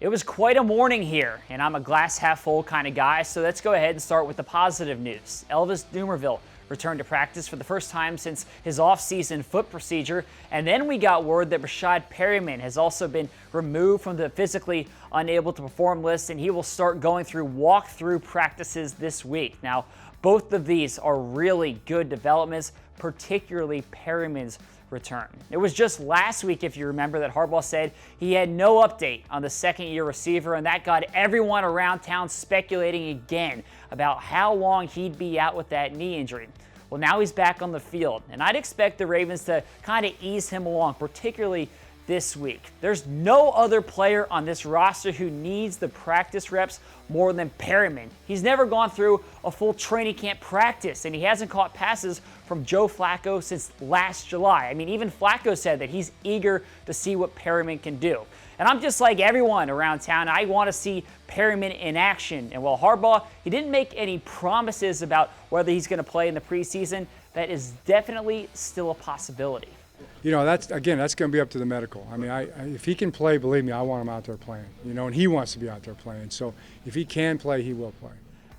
It was quite a morning here, and I'm a glass half full kind of guy, so let's go ahead and start with the positive news. Elvis Dumervil returned to practice for the first time since his off-season foot procedure, and then we got word that Breshad Perriman has also been removed from the physically unable to perform list, and he will start going through walkthrough practices this week. Now, both of these are really good developments, particularly Perriman's return. It was just last week, if you remember, that Harbaugh said he had no update on the second-year receiver, and that got everyone around town speculating again about how long he'd be out with that knee injury. Well, now he's back on the field, and I'd expect the Ravens to kind of ease him along, particularly this week. There's no other player on this roster who needs the practice reps more than Perriman. He's never gone through a full training camp practice, and he hasn't caught passes from Joe Flacco since last July. I mean, even Flacco said that he's eager to see what Perriman can do. And I'm just like everyone around town. I want to see Perriman in action. And while Harbaugh, he didn't make any promises about whether he's going to play in the preseason, that is definitely still a possibility. You know, that's going to be up to the medical. I mean, if he can play, believe me, I want him out there playing. You know, and he wants to be out there playing. So if he can play, he will play.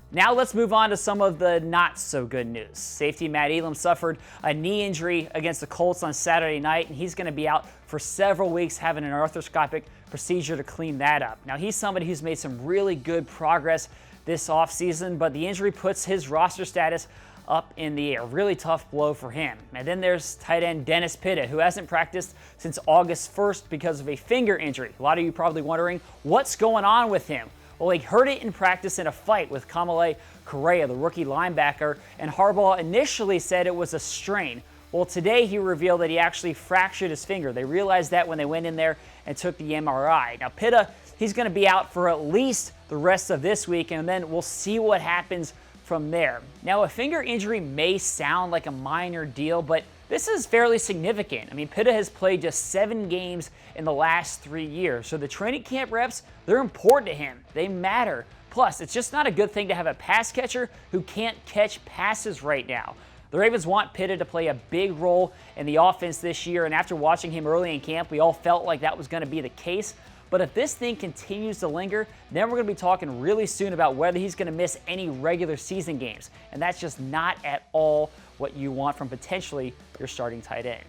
Now let's move on to some of the not so good news. Safety Matt Elam suffered a knee injury against the Colts on Saturday night, and he's going to be out for several weeks having an arthroscopic procedure to clean that up. Now, he's somebody who's made some really good progress this offseason, but the injury puts his roster status up in the air. Really tough blow for him. And then there's tight end Dennis Pitta, who hasn't practiced since August 1st because of a finger injury. A lot of you probably wondering what's going on with him. Well, he hurt it in practice in a fight with Kamale Correa, the rookie linebacker, and Harbaugh initially said it was a strain. Well, today he revealed that he actually fractured his finger. They realized that when they went in there and took the MRI. Now, Pitta, he's going to be out for at least the rest of this week, and then we'll see what happens from there. Now, a finger injury may sound like a minor deal, but this is fairly significant. I mean, Pitta has played just 7 games in the last 3 years, so the training camp reps, they're important to him. They matter. Plus, it's just not a good thing to have a pass catcher who can't catch passes right now. The Ravens want Pitta to play a big role in the offense this year, and after watching him early in camp, we all felt like that was going to be the case. But if this thing continues to linger, then we're going to be talking really soon about whether he's going to miss any regular season games. And that's just not at all what you want from potentially your starting tight end.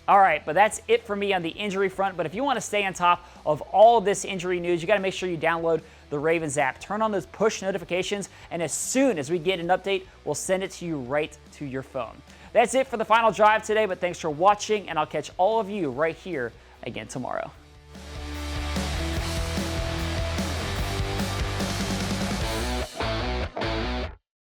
All right, but that's it for me on the injury front. But if you want to stay on top of all of this injury news, you got to make sure you download the Ravens app. Turn on those push notifications, and as soon as we get an update, we'll send it to you right to your phone. That's it for the final drive today, but thanks for watching, and I'll catch all of you right here again tomorrow.